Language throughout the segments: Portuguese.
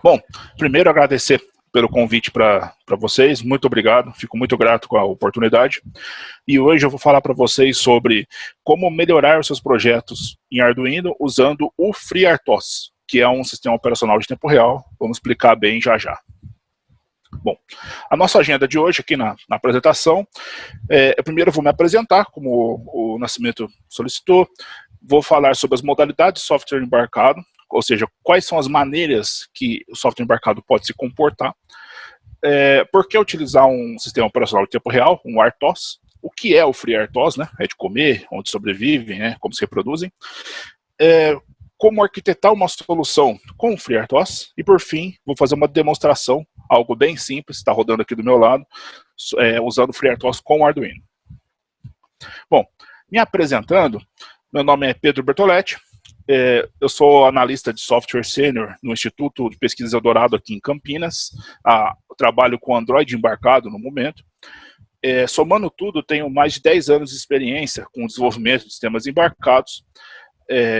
Bom, primeiro agradecer pelo convite para vocês, muito obrigado, fico muito grato com a oportunidade. E hoje eu vou falar para vocês sobre como melhorar os seus projetos em Arduino usando o FreeRTOS, que é um sistema operacional de tempo real. Vamos explicar bem já já. Bom, a nossa agenda de hoje aqui na apresentação, eu primeiro vou me apresentar, como o Nascimento solicitou, vou falar sobre as modalidades de software embarcado, ou seja, quais são as maneiras que o software embarcado pode se comportar, por que utilizar um sistema operacional de tempo real, um RTOS, o que é o FreeRTOS, né, é de comer, onde sobrevivem, né, como se reproduzem, como arquitetar uma solução com o FreeRTOS, e por fim, vou fazer uma demonstração, algo bem simples, está rodando aqui do meu lado, usando o FreeRTOS com o Arduino. Bom, me apresentando, meu nome é Pedro Bertoletti, eu sou analista de software sênior no Instituto de Pesquisa Eldorado aqui em Campinas, eu trabalho com Android embarcado no momento. Somando tudo, tenho mais de 10 anos de experiência com o desenvolvimento de sistemas embarcados.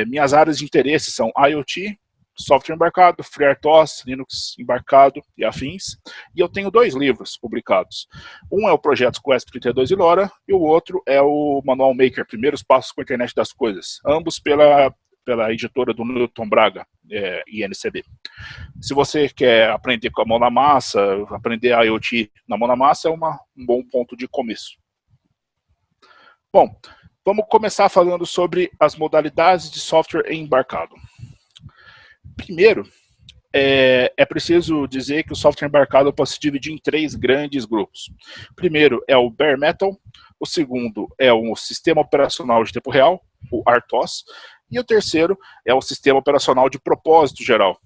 Minhas áreas de interesse são IoT, software embarcado, FreeRTOS, Linux embarcado e afins. E eu tenho 2 livros publicados. Um é o Projeto QESP32 e LoRa, e o outro é o Manual Maker, Primeiros Passos com a Internet das Coisas, ambos pela editora do Newton Braga, INCB. Se você quer aprender com a mão na massa, aprender a IoT na mão na massa, é um bom ponto de começo. Bom, vamos começar falando sobre as modalidades de software embarcado. Primeiro, é preciso dizer que o software embarcado pode se dividir em 3 grandes grupos. Primeiro é o Bare Metal, o segundo é o Sistema Operacional de Tempo Real, o RTOS, e o terceiro é o Sistema Operacional de Propósito Geral,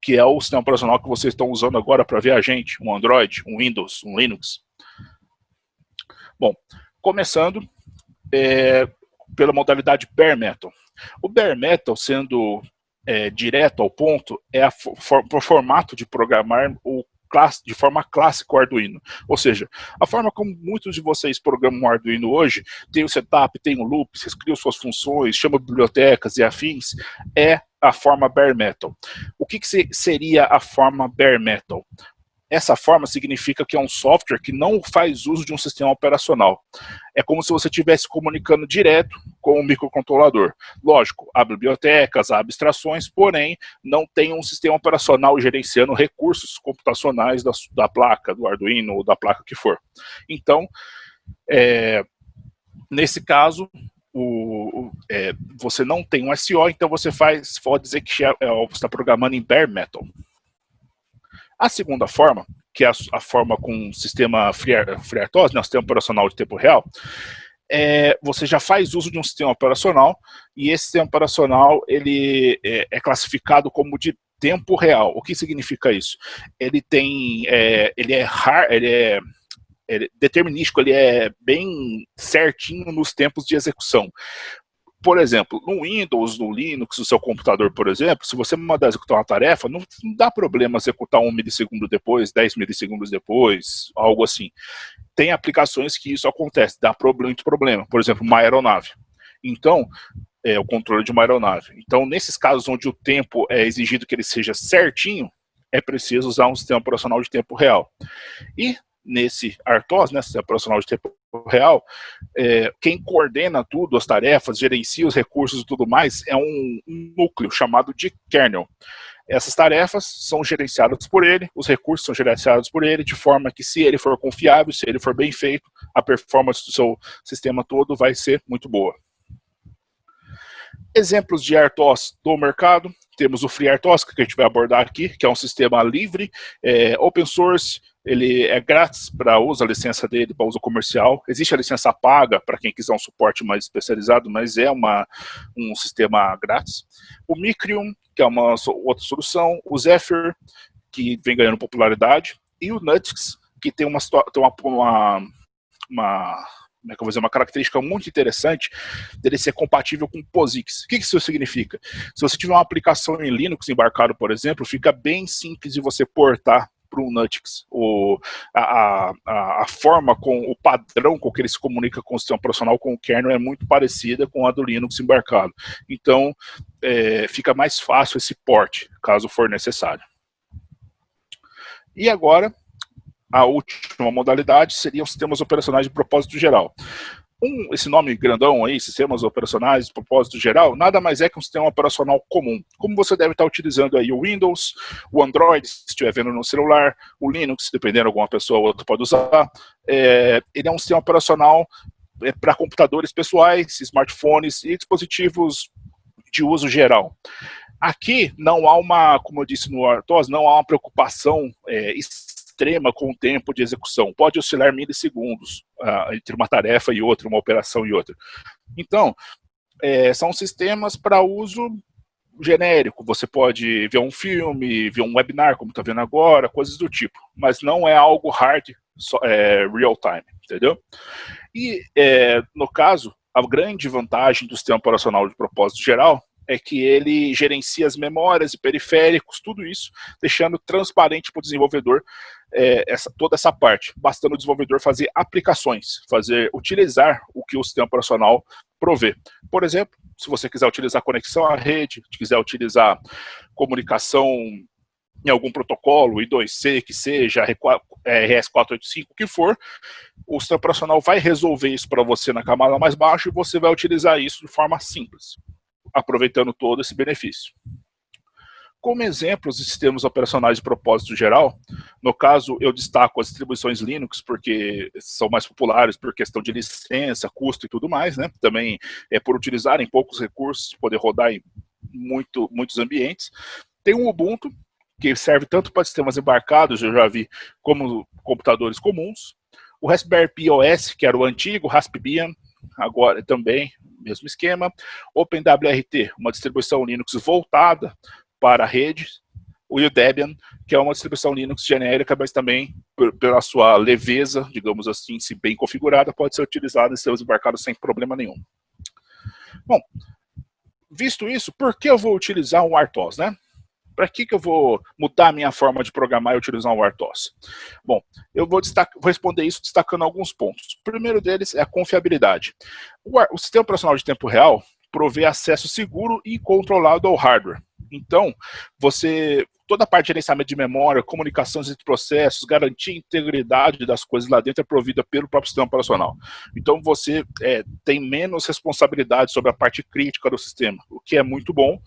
que é o sistema operacional que vocês estão usando agora para ver a gente, um Android, um Windows, um Linux. Bom, começando pela modalidade Bare Metal. O Bare Metal, sendo direto ao ponto, é o formato de programar de forma clássica o Arduino. Ou seja, a forma como muitos de vocês programam o Arduino hoje, tem o setup, tem o loop, vocês criam suas funções, chamam bibliotecas e afins, é a forma Bare Metal. O que seria a forma Bare Metal? Essa forma significa que é um software que não faz uso de um sistema operacional. É como se você estivesse comunicando direto com o microcontrolador. Lógico, há bibliotecas, há abstrações, porém, não tem um sistema operacional gerenciando recursos computacionais da placa, do Arduino ou da placa que for. Então, nesse caso, você não tem um SO, então você pode dizer que você está programando em Bare Metal. A segunda forma, que é a forma com o sistema FreeRTOS, né, o sistema operacional de tempo real, você já faz uso de um sistema operacional, e esse sistema operacional ele é classificado como de tempo real. O que significa isso? Ele é determinístico, ele é bem certinho nos tempos de execução. Por exemplo, no Windows, no Linux, no seu computador, por exemplo, se você mandar executar uma tarefa, não dá problema executar 1 milissegundo depois, 10 milissegundos depois, algo assim. Tem aplicações que isso acontece, dá muito problema. Por exemplo, uma aeronave. Então, o controle de uma aeronave. Então, nesses casos onde o tempo é exigido que ele seja certinho, é preciso usar um sistema operacional de tempo real. E nesse RTOS, né, sistema operacional de tempo real, quem coordena tudo, as tarefas, gerencia os recursos e tudo mais, é um núcleo chamado de kernel. Essas tarefas são gerenciadas por ele, os recursos são gerenciados por ele, de forma que, se ele for confiável, se ele for bem feito, a performance do seu sistema todo vai ser muito boa. Exemplos de RTOS do mercado, temos o FreeRTOS, que a gente vai abordar aqui, que é um sistema livre, open source, ele é grátis para uso, a licença dele para uso comercial. Existe a licença paga para quem quiser um suporte mais especializado, mas é um sistema grátis. O Micrium, que é uma outra solução. O Zephyr, que vem ganhando popularidade. E o Nutix, que tem uma característica muito interessante dele ser compatível com POSIX. O que isso significa? Se você tiver uma aplicação em Linux embarcado, por exemplo, fica bem simples de você portar para o Nutix. A forma, o padrão com que ele se comunica com o sistema operacional, com o kernel, é muito parecida com a do Linux embarcado. Então, fica mais fácil esse port, caso for necessário. E agora, a última modalidade seriam sistemas operacionais de propósito geral. Esse nome grandão aí, sistemas operacionais de propósito geral, nada mais é que um sistema operacional comum. Como você deve estar utilizando aí o Windows, o Android, se estiver vendo no celular, o Linux, dependendo de alguma pessoa ou outra pode usar. Ele é um sistema operacional para computadores pessoais, smartphones e dispositivos de uso geral. Aqui não há como eu disse no RTOS, não há uma preocupação extrema com o tempo de execução. Pode oscilar milissegundos entre uma tarefa e outra, uma operação e outra. Então, são sistemas para uso genérico. Você pode ver um filme, ver um webinar, como está vendo agora, coisas do tipo. Mas não é algo hard, real time, entendeu? E, no caso, a grande vantagem do sistema operacional de propósito geral é que ele gerencia as memórias e periféricos, tudo isso, deixando transparente para o desenvolvedor toda essa parte, bastando o desenvolvedor fazer aplicações, utilizar o que o sistema operacional provê. Por exemplo, se você quiser utilizar conexão à rede, se quiser utilizar comunicação em algum protocolo, I2C, que seja, RS485, o que for, o sistema operacional vai resolver isso para você na camada mais baixa e você vai utilizar isso de forma simples, aproveitando todo esse benefício. Como exemplos de sistemas operacionais de propósito geral, no caso eu destaco as distribuições Linux, porque são mais populares por questão de licença, custo e tudo mais, né? Também por utilizarem poucos recursos, poder rodar em muitos ambientes. Tem o Ubuntu, que serve tanto para sistemas embarcados, eu já vi, como computadores comuns. O Raspberry Pi OS, que era o antigo Raspbian, agora também, mesmo esquema. OpenWRT, uma distribuição Linux voltada para a rede. O Debian, que é uma distribuição Linux genérica, mas também, pela sua leveza, digamos assim, se bem configurada, pode ser utilizada em seus embarcados sem problema nenhum. Bom, visto isso, por que eu vou utilizar um RTOS, né? Para que eu vou mudar a minha forma de programar e utilizar um RTOS? Bom, eu vou responder isso destacando alguns pontos. O primeiro deles é a confiabilidade. O sistema operacional de tempo real provê acesso seguro e controlado ao hardware. Então, toda a parte de gerenciamento de memória, comunicações entre processos, garantir a integridade das coisas lá dentro é provida pelo próprio sistema operacional. Então, você tem menos responsabilidade sobre a parte crítica do sistema, o que é muito bom.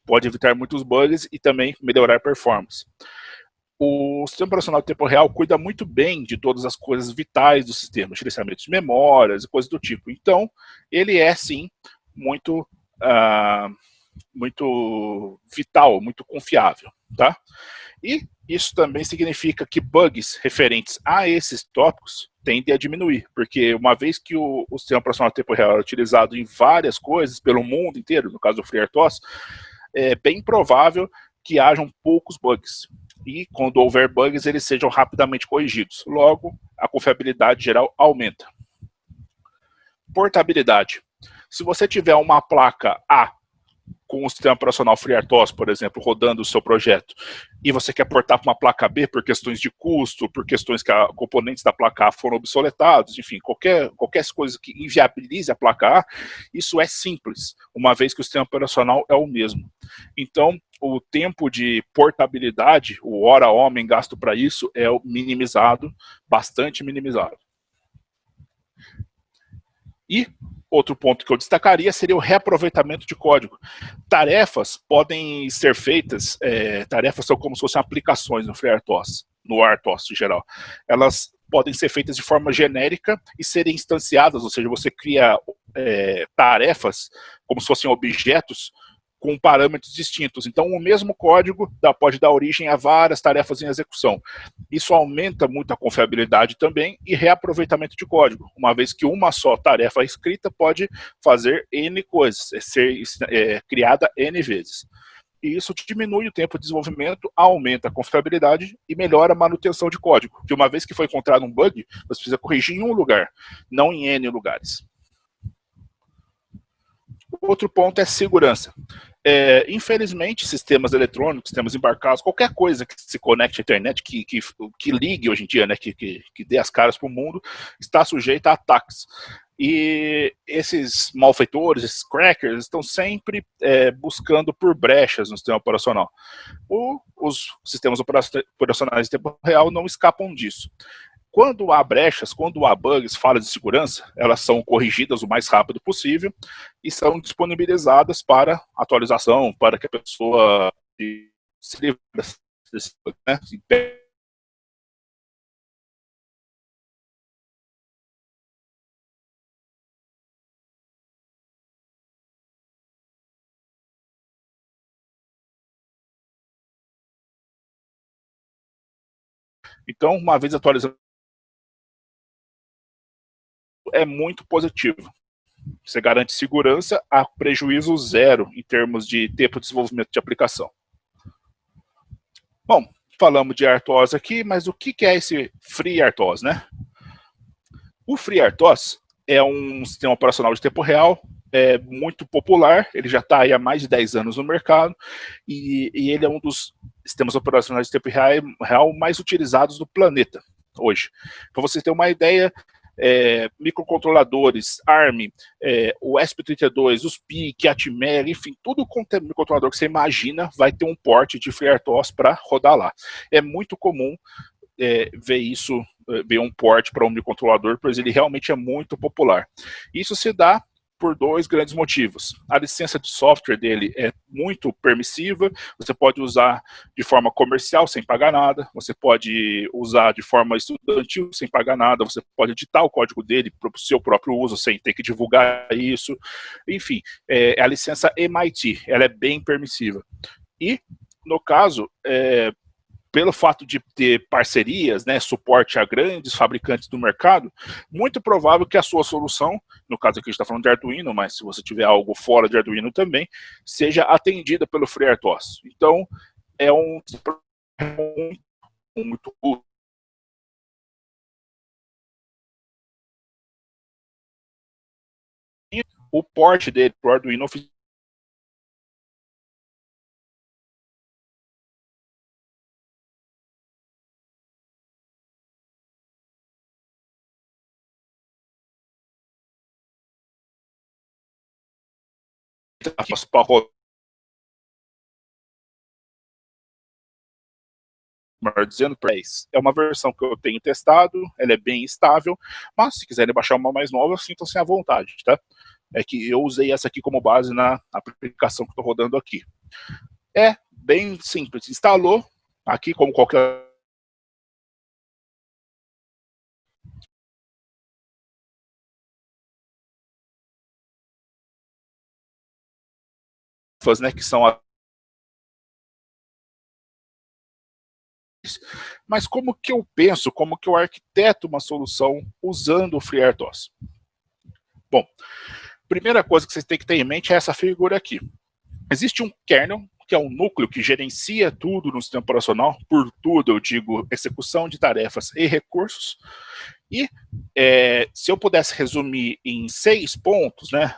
Pode evitar muitos bugs e também melhorar a performance. O sistema operacional de tempo real cuida muito bem de todas as coisas vitais do sistema, gerenciamento de memórias e coisas do tipo. Então, ele é, sim, muito vital, muito confiável, tá? E isso também significa que bugs referentes a esses tópicos tendem a diminuir, porque uma vez que o sistema operacional de tempo real é utilizado em várias coisas, pelo mundo inteiro, no caso do FreeRTOS, é bem provável que hajam poucos bugs. E quando houver bugs, eles sejam rapidamente corrigidos. Logo, a confiabilidade geral aumenta. Portabilidade. Se você tiver uma placa A com o sistema operacional FreeRTOS, por exemplo, rodando o seu projeto, e você quer portar para uma placa B por questões de custo, por questões que componentes da placa A foram obsoletados, enfim, qualquer coisa que inviabilize a placa A, isso é simples, uma vez que o sistema operacional é o mesmo. Então, o tempo de portabilidade, o hora-homem gasto para isso, é minimizado, bastante minimizado. E outro ponto que eu destacaria seria o reaproveitamento de código. Tarefas podem ser feitas, tarefas são como se fossem aplicações no FreeRTOS, no RTOS em geral. Elas podem ser feitas de forma genérica e serem instanciadas, ou seja, você cria tarefas como se fossem objetos com parâmetros distintos. Então, o mesmo código pode dar origem a várias tarefas em execução. Isso aumenta muito a confiabilidade também e reaproveitamento de código, uma vez que uma só tarefa escrita pode fazer N coisas, ser criada N vezes. E isso diminui o tempo de desenvolvimento, aumenta a confiabilidade e melhora a manutenção de código, que uma vez que foi encontrado um bug, você precisa corrigir em um lugar, não em N lugares. Outro ponto é segurança. Infelizmente, sistemas eletrônicos, sistemas embarcados, qualquer coisa que se conecte à internet, que ligue hoje em dia, né, que dê as caras para o mundo, está sujeita a ataques. E esses malfeitores, esses crackers, estão sempre buscando por brechas no sistema operacional. Os sistemas operacionais em tempo real não escapam disso. Quando há brechas, quando há bugs, falhas de segurança, elas são corrigidas o mais rápido possível e são disponibilizadas para atualização, para que a pessoa se livre desse, né? Então, uma vez atualizado, é muito positivo. Você garante segurança a prejuízo zero em termos de tempo de desenvolvimento de aplicação. Bom, falamos de RTOS aqui, mas o que é esse FreeRTOS, né? O FreeRTOS é um sistema operacional de tempo real, muito popular, ele já está há mais de 10 anos no mercado, e ele é um dos sistemas operacionais de tempo real mais utilizados do planeta hoje. Para você ter uma ideia, microcontroladores, ARM, o ESP32, os PIC, Atmel, enfim, tudo quanto é microcontrolador que você imagina vai ter um port de FreeRTOS para rodar lá. É muito comum ver isso, ver um port para um microcontrolador, pois ele realmente é muito popular. Isso se dá por dois grandes motivos. A licença de software dele é muito permissiva, você pode usar de forma comercial sem pagar nada, você pode usar de forma estudantil sem pagar nada, você pode editar o código dele para o seu próprio uso sem ter que divulgar isso. Enfim, a licença MIT, ela é bem permissiva. E, no caso, pelo fato de ter parcerias, né, suporte a grandes fabricantes do mercado, muito provável que a sua solução, no caso aqui a gente está falando de Arduino, mas se você tiver algo fora de Arduino também, seja atendida pelo FreeRTOS. Então, é muito o porte dele para o Arduino para rodar, dizendo para é uma versão que eu tenho testado, ela é bem estável, mas se quiserem baixar uma mais nova, sintam-se à vontade, tá? É que eu usei essa aqui como base na aplicação que estou rodando aqui. É bem simples, instalou, aqui como qualquer né, que são mas como que eu penso, como que eu arquiteto uma solução usando o FreeRTOS? Bom, primeira coisa que vocês têm que ter em mente é essa figura aqui. Existe um kernel, que é um núcleo que gerencia tudo no sistema operacional, por tudo eu digo execução de tarefas e recursos, e se eu pudesse resumir em 6 pontos, né,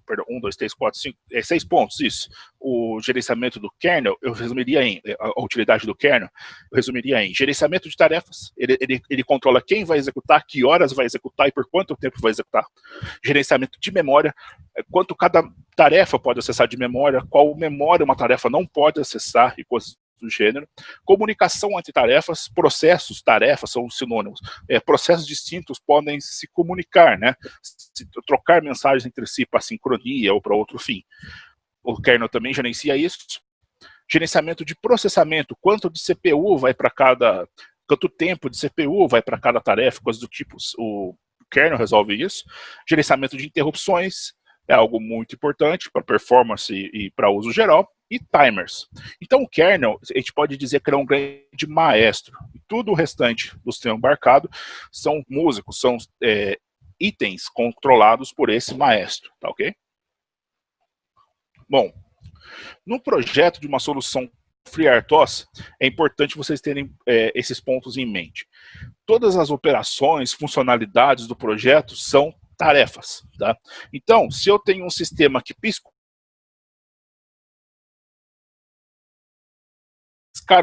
perdão, 1, 2, 3, 4, 5, 6 pontos, isso, o gerenciamento do kernel, eu resumiria em, a utilidade do kernel, eu resumiria em gerenciamento de tarefas, ele controla quem vai executar, que horas vai executar e por quanto tempo vai executar, gerenciamento de memória, quanto cada tarefa pode acessar de memória, qual memória uma tarefa não pode acessar e coisas do gênero. Comunicação entre tarefas, processos, tarefas são sinônimos. Processos distintos podem se comunicar, né? Trocar mensagens entre si para sincronia ou para outro fim. O kernel também gerencia isso. Gerenciamento de processamento, quanto de CPU vai para cada, quanto tempo de CPU vai para cada tarefa, coisas do tipo. O kernel resolve isso. Gerenciamento de interrupções, é algo muito importante para performance e para uso geral, e timers. Então o kernel, a gente pode dizer que ele é um grande maestro. Tudo o restante do sistema embarcado são músicos, são itens controlados por esse maestro, tá ok? Bom, no projeto de uma solução FreeRTOS, é importante vocês terem esses pontos em mente. Todas as operações, funcionalidades do projeto são tarefas, tá? Então, se eu tenho um sistema que pisca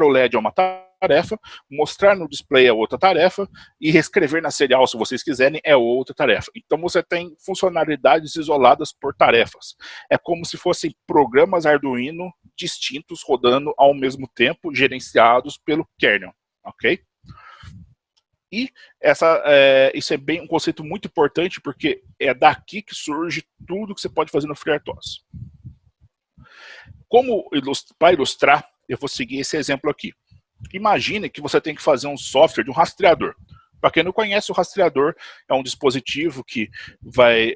o LED é uma tarefa, tarefa, mostrar no display é outra tarefa, e reescrever na serial, se vocês quiserem, é outra tarefa. Então você tem funcionalidades isoladas por tarefas. É como se fossem programas Arduino distintos rodando ao mesmo tempo, gerenciados pelo kernel, ok? E isso é bem um conceito muito importante, porque é daqui que surge tudo que você pode fazer no FreeRTOS. Para ilustrar, eu vou seguir esse exemplo aqui. Imagine que você tem que fazer um software de um rastreador. Para quem não conhece, o rastreador é um dispositivo que vai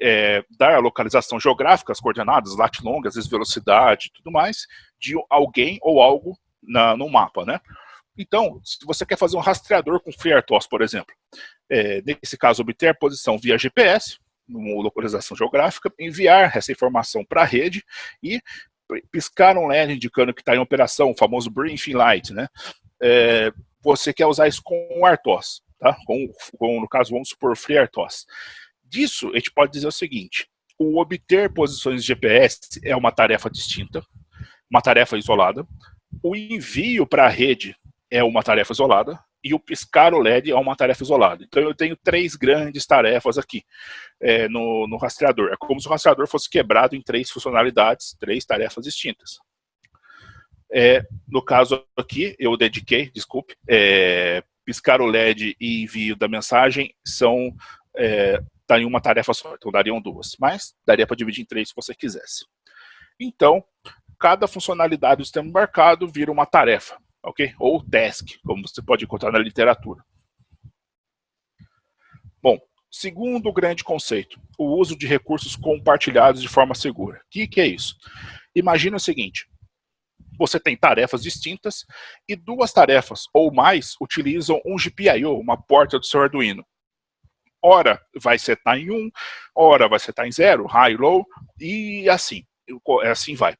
dar a localização geográfica, as coordenadas, lat long, às vezes velocidade e tudo mais, de alguém ou algo no mapa, né? Então, se você quer fazer um rastreador com FreeRTOS, por exemplo, nesse caso, obter a posição via GPS, uma localização geográfica, enviar essa informação para a rede e piscar um LED indicando que está em operação, o famoso briefing light, né? Você quer usar isso com o RTOS, tá? No caso, vamos supor, FreeRTOS. Disso, a gente pode dizer o seguinte: o obter posições de GPS é uma tarefa distinta, uma tarefa isolada. O envio para a rede é uma tarefa isolada, e o piscar o LED é uma tarefa isolada. Então eu tenho 3 grandes tarefas aqui no rastreador. É como se o rastreador fosse quebrado em 3 funcionalidades, 3 tarefas distintas. No caso aqui, eu dediquei, desculpe, piscar o LED e envio da mensagem tá em uma tarefa só, então dariam 2, mas daria para dividir em 3 se você quisesse. Então, cada funcionalidade do sistema embarcado vira uma tarefa, ok? Ou task, como você pode encontrar na literatura. Bom, segundo grande conceito, o uso de recursos compartilhados de forma segura. O que é isso? Imagina o seguinte: você tem tarefas distintas e 2 tarefas ou mais utilizam um GPIO, uma porta do seu Arduino. Ora vai setar em 1, ora vai setar em 0, high, low, e assim vai.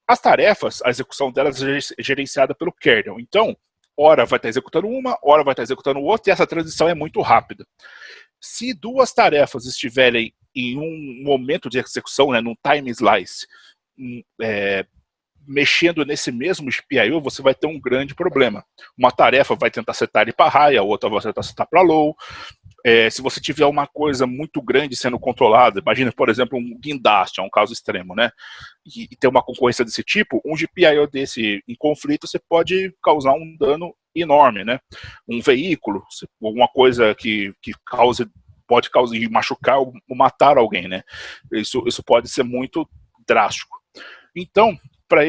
As tarefas, a execução delas é gerenciada pelo kernel. Então, ora vai estar executando uma, ora vai estar executando outra, e essa transição é muito rápida. Se 2 tarefas estiverem em um momento de execução, num time slice, mexendo nesse mesmo GPIO, você vai ter um grande problema. Uma tarefa vai tentar setar ele para high, a outra vai tentar setar para low. Se você tiver uma coisa muito grande sendo controlada, imagina, por exemplo, um guindaste, é um caso extremo, né? E ter uma concorrência desse tipo, um GPIO desse em conflito, você pode causar um dano enorme, né? Um veículo, alguma coisa que pode causar, machucar ou matar alguém, né? Isso pode ser muito drástico. Então, para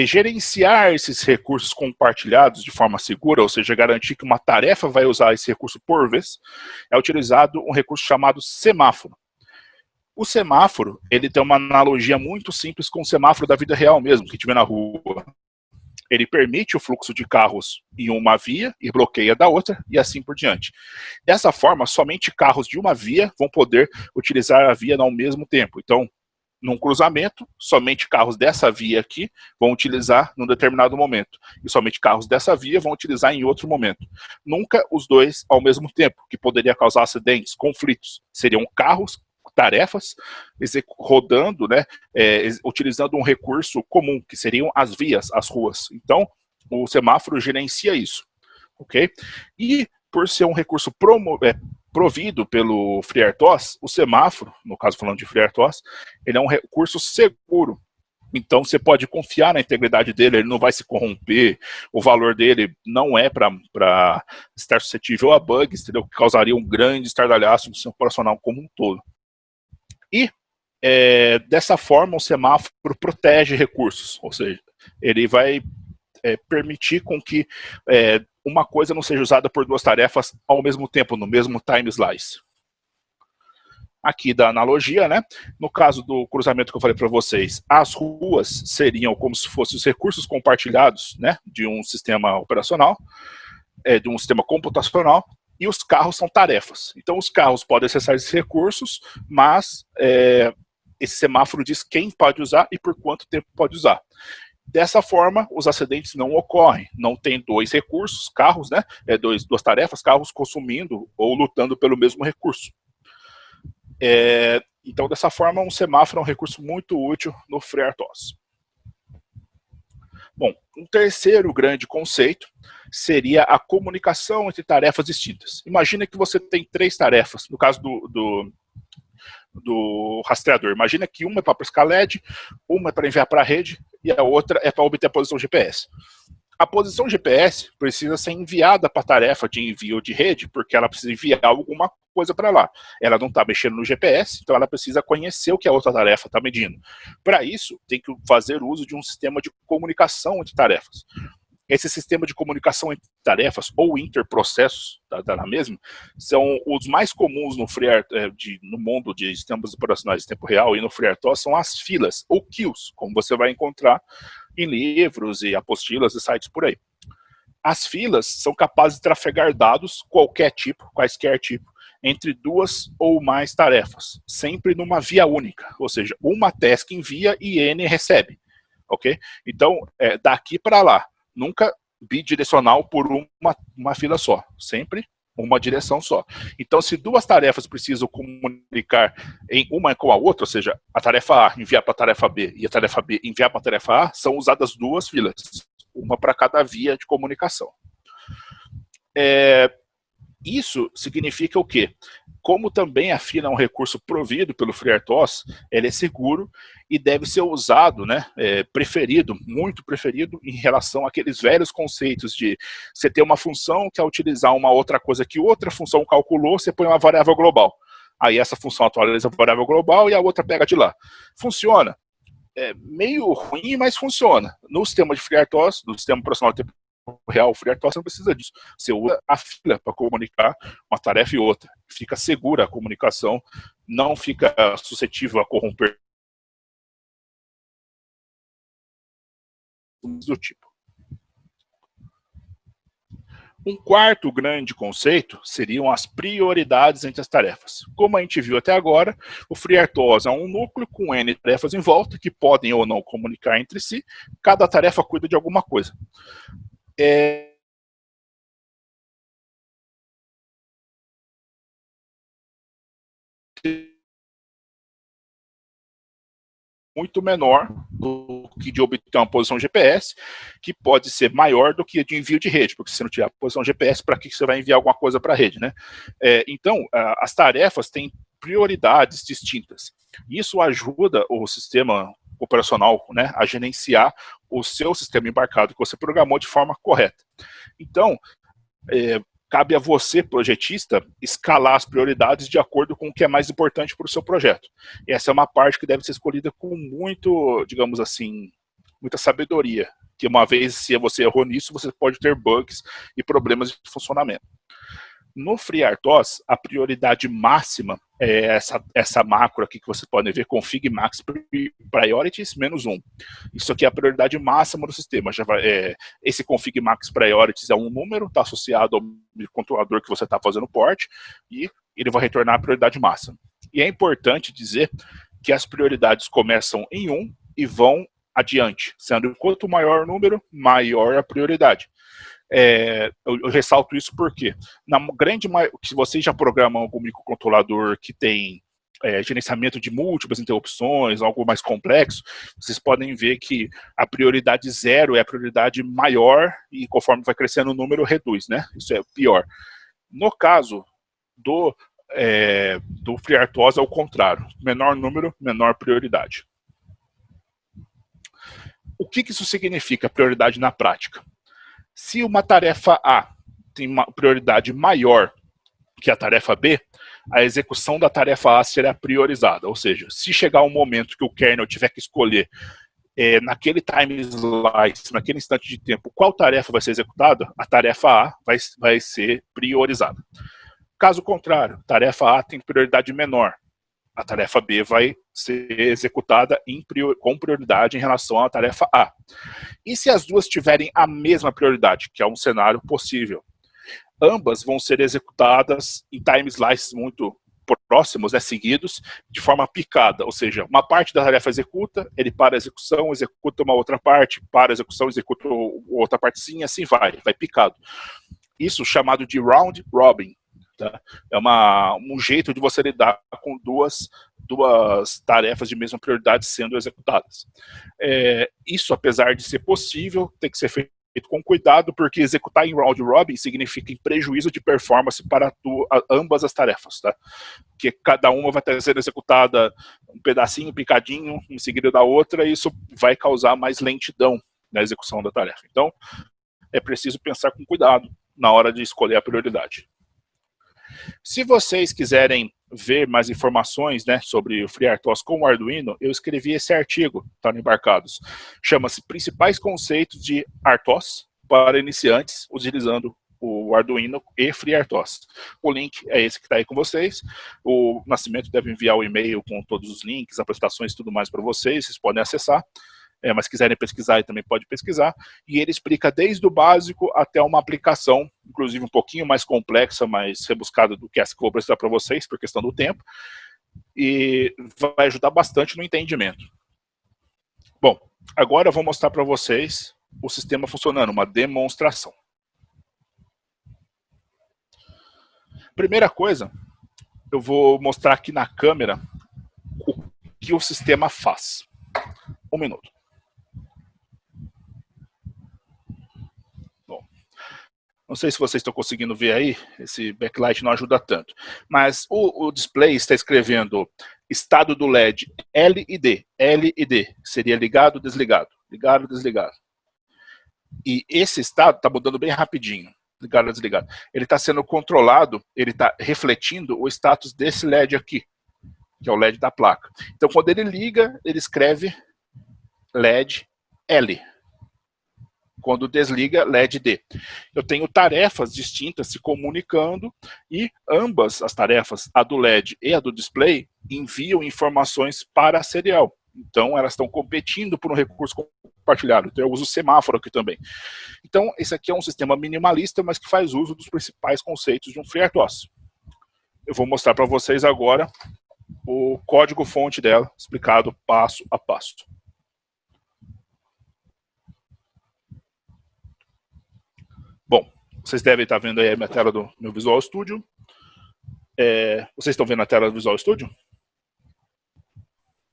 gerenciar esses recursos compartilhados de forma segura, ou seja, garantir que uma tarefa vai usar esse recurso por vez, é utilizado um recurso chamado semáforo. O semáforo, ele tem uma analogia muito simples com o semáforo da vida real mesmo, que a gente vê na rua. Ele permite o fluxo de carros em uma via e bloqueia da outra, e assim por diante. Dessa forma, somente carros de uma via vão poder utilizar a via ao mesmo tempo. Então, num cruzamento, somente carros dessa via aqui vão utilizar num determinado momento, e somente carros dessa via vão utilizar em outro momento. Nunca os dois ao mesmo tempo, que poderia causar acidentes, conflitos. Seriam carros, tarefas, rodando, né, utilizando um recurso comum, que seriam as vias, as ruas. Então, o semáforo gerencia isso, ok? E por ser um recurso provido pelo FreeRTOS, o semáforo, no caso falando de FreeRTOS, ele é um recurso seguro. Então você pode confiar na integridade dele, ele não vai se corromper, o valor dele não é para estar suscetível a bugs, entendeu? Que causaria um grande estardalhaço no sistema operacional como um todo. E dessa forma o semáforo protege recursos, ou seja, ele vai permitir com que uma coisa não seja usada por 2 tarefas ao mesmo tempo, no mesmo time slice. Aqui da analogia, né? No caso do cruzamento que eu falei para vocês, as ruas seriam como se fossem os recursos compartilhados, né, de um sistema operacional, de um sistema computacional, e os carros são tarefas. Então os carros podem acessar esses recursos, mas esse semáforo diz quem pode usar e por quanto tempo pode usar. Dessa forma, os acidentes não ocorrem. Não tem 2 recursos, carros, né? 2 tarefas, carros consumindo ou lutando pelo mesmo recurso. Então, dessa forma, um semáforo é um recurso muito útil no FreeRTOS. Bom, um terceiro grande conceito seria a comunicação entre tarefas distintas. Imagina que você tem 3 tarefas, no caso do rastreador. Imagina que uma é para pescar LED, uma é para enviar para a rede e a outra é para obter a posição GPS. A posição GPS precisa ser enviada para a tarefa de envio de rede, porque ela precisa enviar alguma coisa para lá. Ela não está mexendo no GPS, então ela precisa conhecer o que a outra tarefa está medindo. Para isso, tem que fazer uso de um sistema de comunicação entre tarefas. Esse sistema de comunicação entre tarefas, ou interprocessos, tá na mesma, são os mais comuns no mundo de sistemas operacionais de tempo real e no FreeRTOS, são as filas, ou queues, como você vai encontrar em livros e apostilas e sites por aí. As filas são capazes de trafegar dados, quaisquer tipo, entre 2 ou mais tarefas, sempre numa via única, ou seja, uma task envia e N recebe, ok? Então, daqui para lá, nunca bidirecional por uma fila só, sempre uma direção só. Então, se 2 tarefas precisam comunicar em uma com a outra, ou seja, a tarefa A enviar para a tarefa B e a tarefa B enviar para a tarefa A, são usadas 2 filas, uma para cada via de comunicação. Isso significa o quê? Como também a fila é um recurso provido pelo FreeRTOS, ele é seguro e deve ser usado, né, preferido, muito preferido, em relação àqueles velhos conceitos de você ter uma função que, ao utilizar uma outra coisa que outra função calculou, você põe uma variável global. Aí essa função atualiza a variável global e a outra pega de lá. Funciona. É meio ruim, mas funciona. No sistema de FreeRTOS, no sistema operacional de tempo real, o FreeRTOS não precisa disso. Você usa a fila para comunicar uma tarefa e outra. Fica segura a comunicação, não fica suscetível a corromper do tipo. Um quarto grande conceito seriam as prioridades entre as tarefas. Como a gente viu até agora, o FreeRTOS é um núcleo com N tarefas em volta, que podem ou não comunicar entre si, cada tarefa cuida de alguma coisa. Muito menor do que de obter uma posição GPS, que pode ser maior do que a de envio de rede, porque se você não tiver a posição GPS, para que você vai enviar alguma coisa para a rede, né? Então, as tarefas têm prioridades distintas. Isso ajuda o sistema operacional, né, a gerenciar o seu sistema embarcado que você programou de forma correta. Então, cabe a você, projetista, escalar as prioridades de acordo com o que é mais importante para o seu projeto. E essa é uma parte que deve ser escolhida com muito, digamos assim, muita sabedoria, que uma vez, se você errou nisso, você pode ter bugs e problemas de funcionamento. No FreeRTOS, a prioridade máxima é essa macro aqui que vocês podem ver, config max priorities -1. Isso aqui é a prioridade máxima do sistema. Esse config max priorities é um número, está associado ao controlador que você está fazendo port, e ele vai retornar a prioridade máxima. E é importante dizer que as prioridades começam em 1 e vão adiante, sendo quanto maior o número, maior a prioridade. Eu ressalto isso porque, na grande maioria, se vocês já programam algum microcontrolador que tem gerenciamento de múltiplas interrupções, algo mais complexo, vocês podem ver que a prioridade 0 é a prioridade maior e conforme vai crescendo o número, reduz, né? Isso é pior. No caso do FreeRTOS é o contrário. Menor número, menor prioridade. O que isso significa, prioridade na prática? Se uma tarefa A tem uma prioridade maior que a tarefa B, a execução da tarefa A será priorizada. Ou seja, se chegar um momento que o kernel tiver que escolher naquele time slice, naquele instante de tempo, qual tarefa vai ser executada, a tarefa A vai ser priorizada. Caso contrário, tarefa A tem prioridade menor, a tarefa B vai ser executada com prioridade em relação à tarefa A. E se as duas tiverem a mesma prioridade, que é um cenário possível? Ambas vão ser executadas em time slices muito próximos, seguidos, de forma picada, ou seja, uma parte da tarefa executa, ele para a execução, executa uma outra parte, para a execução, executa outra parte, sim, assim vai picado. Isso chamado de round robin. Tá? É um jeito de você lidar com duas tarefas de mesma prioridade sendo executadas. Isso, apesar de ser possível, tem que ser feito com cuidado, porque executar em round robin significa em prejuízo de performance para ambas as tarefas, tá? Que cada uma vai estar sendo executada um pedacinho, picadinho, em seguida da outra, e isso vai causar mais lentidão na execução da tarefa. Então, é preciso pensar com cuidado na hora de escolher a prioridade. Se vocês quiserem ver mais informações, né, sobre o FreeRTOS com o Arduino, eu escrevi esse artigo, tá no Embarcados. Chama-se Principais Conceitos de RTOS para Iniciantes, utilizando o Arduino e FreeRTOS. O link é esse que está aí com vocês. O Nascimento deve enviar o e-mail com todos os links, apresentações e tudo mais para vocês, vocês podem acessar. Mas se quiserem pesquisar, também pode pesquisar. E ele explica desde o básico até uma aplicação, inclusive um pouquinho mais complexa, mais rebuscada do que essa que eu vou apresentar para vocês, por questão do tempo. E vai ajudar bastante no entendimento. Bom, agora eu vou mostrar para vocês o sistema funcionando, uma demonstração. Primeira coisa, eu vou mostrar aqui na câmera o que o sistema faz. Um minuto. Não sei se vocês estão conseguindo ver aí, esse backlight não ajuda tanto. Mas o display está escrevendo estado do LED L e D. L e D, seria ligado, desligado. Ligado, desligado. E esse estado está mudando bem rapidinho. Ligado, desligado. Ele está sendo controlado, ele está refletindo o status desse LED aqui, que é o LED da placa. Então, quando ele liga, ele escreve LED L. Quando desliga, LED D. Eu tenho tarefas distintas se comunicando e ambas as tarefas, a do LED e a do display, enviam informações para a serial. Então, elas estão competindo por um recurso compartilhado. Então, eu uso semáforo aqui também. Então, esse aqui é um sistema minimalista, mas que faz uso dos principais conceitos de um FreeRTOS. Eu vou mostrar para vocês agora o código-fonte dela, explicado passo a passo. Bom, vocês devem estar vendo aí a minha tela do meu Visual Studio. Vocês estão vendo a tela do Visual Studio?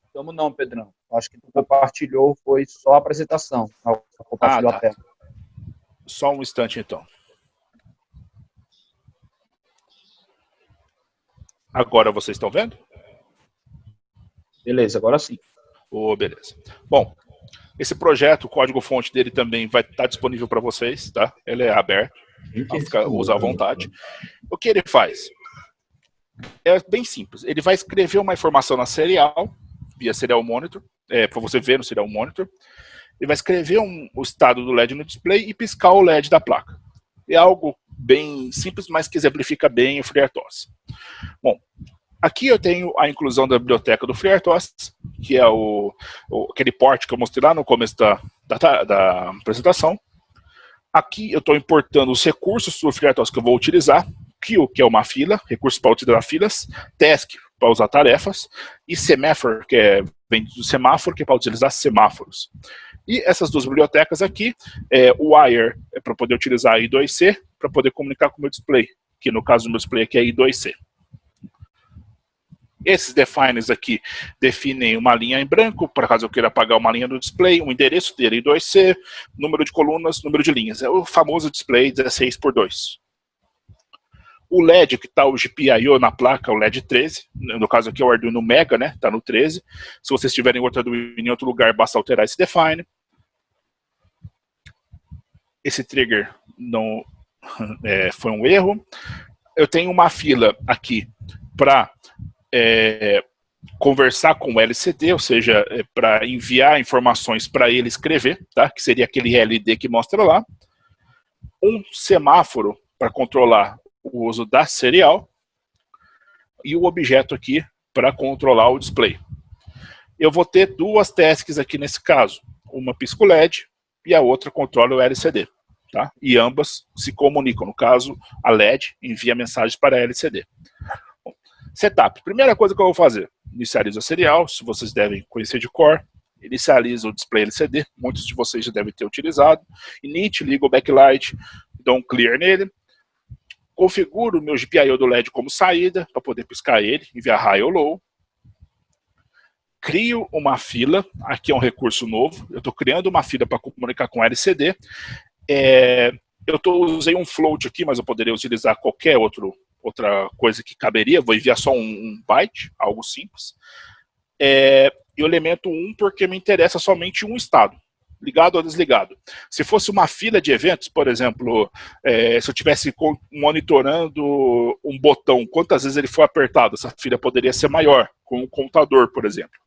Estamos não, Pedrão. Acho que tu compartilhou, foi só a apresentação. Compartilhou tá. a tela. Só um instante, então. Agora vocês estão vendo? Beleza, agora sim. Beleza. Bom, esse projeto, o código-fonte dele também vai estar disponível para vocês, tá? Ele é aberto, usa à vontade. O que ele faz? É bem simples. Ele vai escrever uma informação na serial, via Serial Monitor, para você ver no Serial Monitor. Ele vai escrever o estado do LED no display e piscar o LED da placa. É algo bem simples, mas que exemplifica bem o FreeRTOS. Bom, aqui eu tenho a inclusão da biblioteca do FreeRTOS, que é aquele port que eu mostrei lá no começo da apresentação. Aqui eu estou importando os recursos do FreeRTOS que eu vou utilizar, Queue, que é uma fila, recurso para utilizar filas, Task, para usar tarefas, e Semaphore, que vem do semáforo, que é para utilizar semáforos. E essas duas bibliotecas aqui, o Wire é para poder utilizar a I2C, para poder comunicar com o meu display, que no caso do meu display aqui é I2C. Esses defines aqui definem uma linha em branco, para caso eu queira apagar uma linha do display, o endereço dele I2C, número de colunas, número de linhas. É o famoso display 16:2. O LED que está o GPIO na placa, o LED 13, no caso aqui é o Arduino Mega, né? Está no 13. Se vocês tiverem outro Arduino em outro lugar, basta alterar esse define. Esse trigger não foi um erro. Eu tenho uma fila aqui para conversar com o LCD, ou seja, para enviar informações para ele escrever, tá? Que seria aquele LD que mostra lá. Um semáforo para controlar o uso da serial e o objeto aqui para controlar o display. Eu vou ter duas tasks aqui nesse caso, uma pisca o LED e a outra controla o LCD, tá? E ambas se comunicam, no caso a LED envia mensagens para a LCD. Bom, setup, primeira coisa que eu vou fazer, inicializo a serial, se vocês devem conhecer de cor, inicializo o display LCD, muitos de vocês já devem ter utilizado, init, ligo o backlight, dou um clear nele, configuro o meu GPIO do LED como saída, para poder piscar ele, enviar high ou low. Crio uma fila, aqui é um recurso novo, eu estou criando uma fila para comunicar com o LCD. Usei um float aqui, mas eu poderia utilizar qualquer outra coisa que caberia. Vou enviar só um byte, algo simples. E o elemento 1 porque me interessa somente um estado, ligado ou desligado. Se fosse uma fila de eventos, por exemplo, se eu estivesse monitorando um botão, quantas vezes ele foi apertado, essa fila poderia ser maior, com um contador, por exemplo.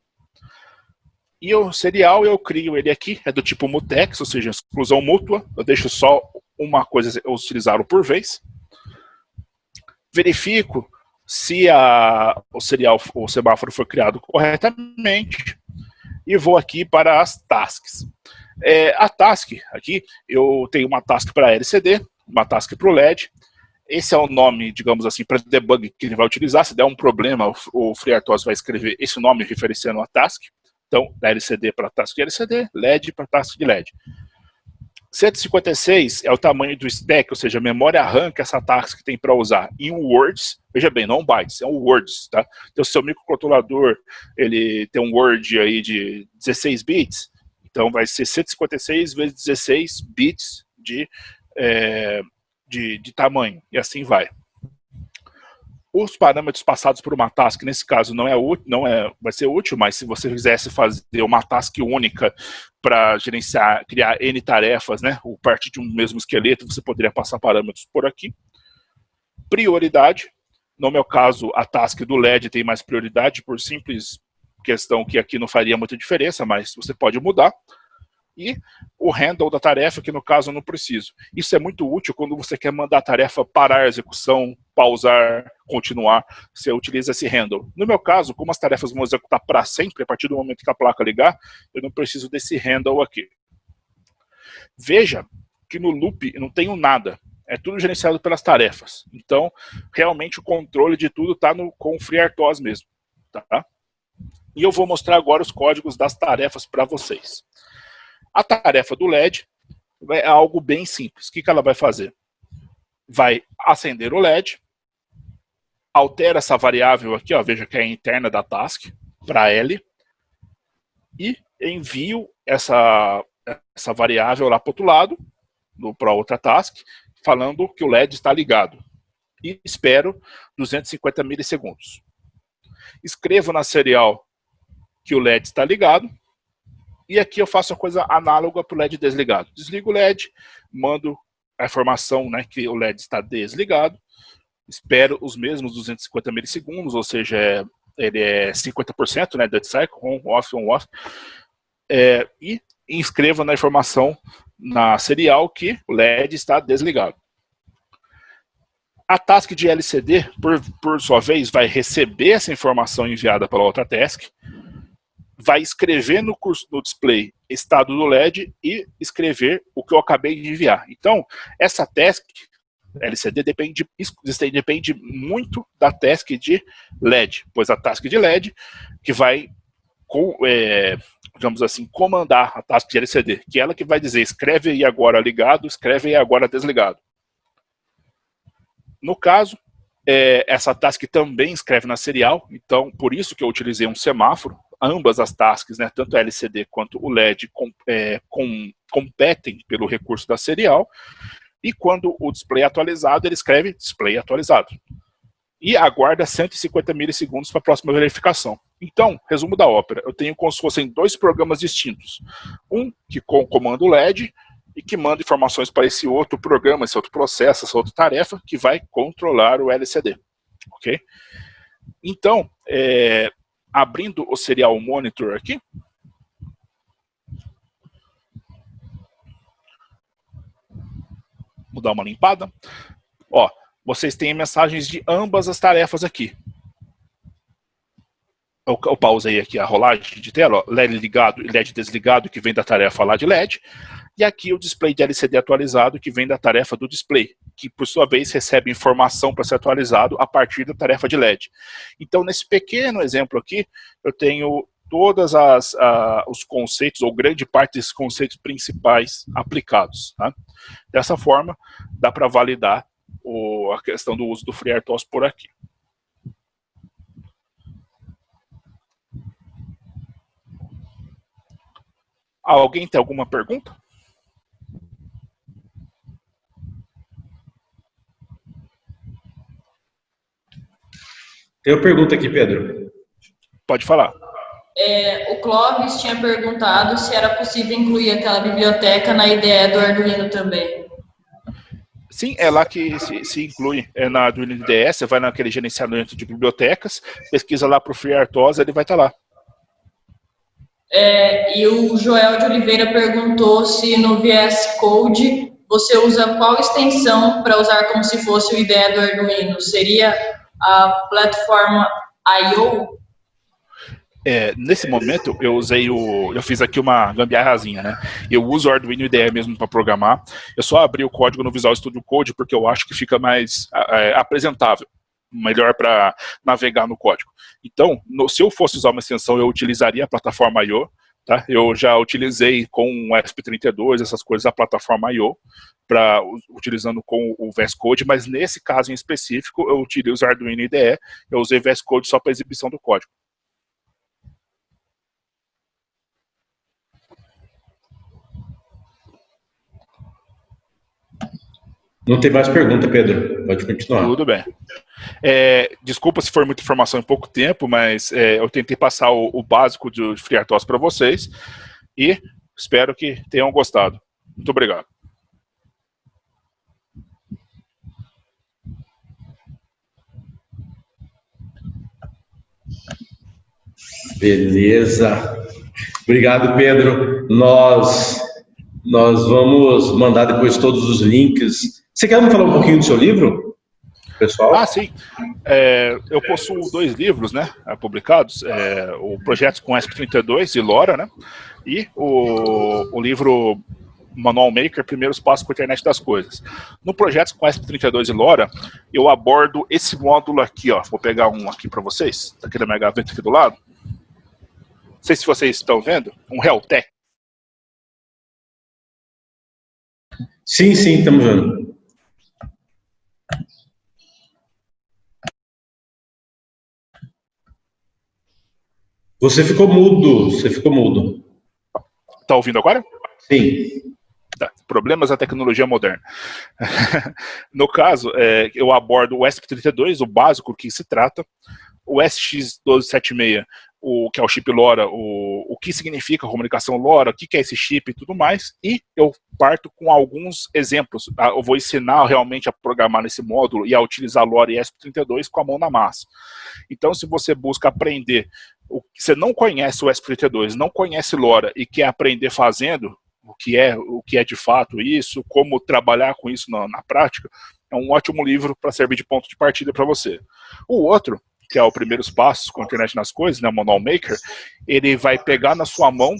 E o serial, eu crio ele aqui, é do tipo mutex, ou seja, exclusão mútua. Eu deixo só uma coisa utilizá-lo por vez. Verifico se o semáforo foi criado corretamente e vou aqui para as tasks. A task aqui, eu tenho uma task para LCD, uma task para o LED. Esse é o nome, digamos assim, para debug que ele vai utilizar. Se der um problema, o FreeRTOS vai escrever esse nome referenciando a task. Então, da LCD para task de LCD, LED para task de LED. 156 é o tamanho do stack, ou seja, a memória RAM que essa task tem para usar em words. Veja bem, não bytes, é um words, tá? Então, se o seu microcontrolador ele tem um word aí de 16 bits, então vai ser 156 vezes 16 bits de tamanho, e assim vai. Os parâmetros passados por uma task, nesse caso, vai ser útil, mas se você quisesse fazer uma task única para gerenciar, criar N tarefas, né, ou partir de um mesmo esqueleto, você poderia passar parâmetros por aqui. Prioridade, no meu caso, a task do LED tem mais prioridade, por simples questão que aqui não faria muita diferença, mas você pode mudar. E o handle da tarefa, que no caso eu não preciso. Isso é muito útil quando você quer mandar a tarefa parar a execução, pausar, continuar, você utiliza esse handle. No meu caso, como as tarefas vão executar para sempre, a partir do momento que a placa ligar, eu não preciso desse handle aqui. Veja que no loop eu não tenho nada, é tudo gerenciado pelas tarefas. Então, realmente o controle de tudo está com o FreeRTOS mesmo. Tá? E eu vou mostrar agora os códigos das tarefas para vocês. A tarefa do LED é algo bem simples. O que ela vai fazer? Vai acender o LED, altera essa variável aqui, ó, veja que é a interna da task, para L, e envio essa variável lá para o outro lado, para outra task, falando que o LED está ligado. E espero 250 milissegundos. Escrevo na serial que o LED está ligado, e aqui eu faço a coisa análoga para o LED desligado. Desligo o LED, mando a informação, né, que o LED está desligado, espero os mesmos 250 milissegundos, ou seja, ele é 50%, né, dead cycle, on, off, e inscrevo na informação na serial que o LED está desligado. A task de LCD, por sua vez, vai receber essa informação enviada pela outra task, vai escrever no display estado do LED e escrever o que eu acabei de enviar. Então, essa task LCD depende muito da task de LED, pois a task de LED que vai, digamos assim, comandar a task de LCD, que é ela que vai dizer, escreve aí agora ligado, escreve aí agora desligado. No caso, essa task também escreve na serial, então por isso que eu utilizei um semáforo. Ambas as tasks, né, tanto a LCD quanto o LED, competem pelo recurso da serial, e quando o display é atualizado, ele escreve display atualizado. E aguarda 150 milissegundos para a próxima verificação. Então, resumo da ópera, eu tenho como se fossem dois programas distintos. Um que comanda o LED e que manda informações para esse outro programa, esse outro processo, essa outra tarefa, que vai controlar o LCD. Ok? Então, abrindo o Serial Monitor aqui, vou dar uma limpada. Ó, vocês têm mensagens de ambas as tarefas aqui. Eu pausei aqui a rolagem de tela, ó, LED ligado e LED desligado, que vem da tarefa lá de LED, e aqui o display de LCD atualizado, que vem da tarefa do display, que por sua vez recebe informação para ser atualizado a partir da tarefa de LED. Então, nesse pequeno exemplo aqui, eu tenho todos os conceitos, ou grande parte desses conceitos principais aplicados. Tá? Dessa forma, dá para validar a questão do uso do FreeRTOS por aqui. Alguém tem alguma pergunta? Tem uma pergunta aqui, Pedro. Pode falar. O Clóvis tinha perguntado se era possível incluir aquela biblioteca na IDE do Arduino também. Sim, é lá que se inclui, na Arduino IDE, você vai naquele gerenciamento de bibliotecas, pesquisa lá para o FreeRTOS, ele vai estar lá. E o Joel de Oliveira perguntou se no VS Code você usa qual extensão para usar como se fosse o IDE do Arduino? Seria a plataforma I/O? Nesse momento, eu fiz aqui uma gambiarrazinha, né? Eu uso o Arduino IDE mesmo para programar. Eu só abri o código no Visual Studio Code porque eu acho que fica mais apresentável, melhor para navegar no código. Então, se eu fosse usar uma extensão, eu utilizaria a plataforma I/O. Tá? Eu já utilizei com o ESP32, essas coisas, a plataforma I/O, utilizando com o VS Code, mas nesse caso em específico, eu utilizo o Arduino IDE, eu usei VS Code só para exibição do código. Não tem mais pergunta, Pedro. Pode continuar. Tudo bem. Desculpa se for muita informação em pouco tempo, mas eu tentei passar o básico de FreeRTOS para vocês e espero que tenham gostado. Muito obrigado. Beleza. Obrigado, Pedro. Nós vamos mandar depois todos os links. Você quer me falar um pouquinho do seu livro, pessoal? Sim. Eu possuo 2 livros, né, publicados, o Projetos com ESP32 e LoRa, né, e o livro Manual Maker, Primeiros Passos com a Internet das Coisas. No Projetos com ESP32 e LoRa, eu abordo esse módulo aqui, ó. Vou pegar um aqui para vocês, aqui da minha gaveta aqui do lado. Não sei se vocês estão vendo, um Realtek. Sim, estamos vendo. Você ficou mudo. Tá ouvindo agora? Sim. Tá. Problemas da tecnologia moderna. No caso, eu abordo o ESP32, o básico que se trata, o SX1276, que é o chip LoRa, o que significa a comunicação LoRa, o que é esse chip e tudo mais, e eu parto com alguns exemplos. Eu vou ensinar realmente a programar nesse módulo e a utilizar LoRa e ESP32 com a mão na massa. Então, se você busca aprender, você não conhece o ESP32, não conhece LoRa e quer aprender fazendo, o que é de fato isso, como trabalhar com isso na prática, é um ótimo livro para servir de ponto de partida para você. O outro, que é o Primeiros Passos com a Internet das Coisas, né, o Manual Maker, ele vai pegar na sua mão,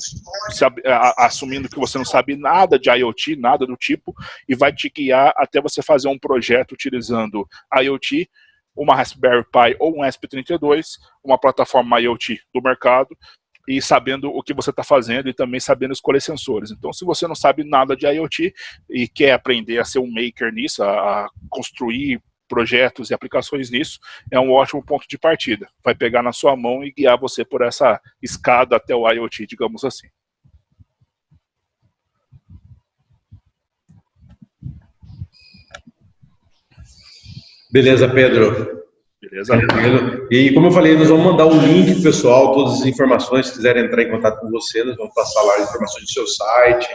assumindo que você não sabe nada de IoT, nada do tipo, e vai te guiar até você fazer um projeto utilizando IoT, uma Raspberry Pi ou um ESP32, uma plataforma IoT do mercado, e sabendo o que você está fazendo e também sabendo escolher sensores. Então, se você não sabe nada de IoT e quer aprender a ser um maker nisso, a construir projetos e aplicações nisso, é um ótimo ponto de partida. Vai pegar na sua mão e guiar você por essa escada até o IoT, digamos assim. Beleza, Pedro. Beleza? E como eu falei, nós vamos mandar um link pro pessoal, todas as informações, se quiserem entrar em contato com você, nós vamos passar lá as informações do seu site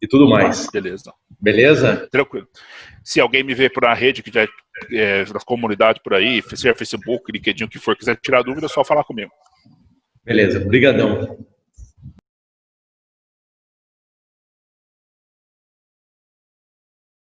e tudo mais. Beleza. Beleza? Tranquilo. Se alguém me vê por uma rede que já da comunidade por aí, seja Facebook, LinkedIn, o que for, quiser tirar dúvida, é só falar comigo. Beleza, brigadão.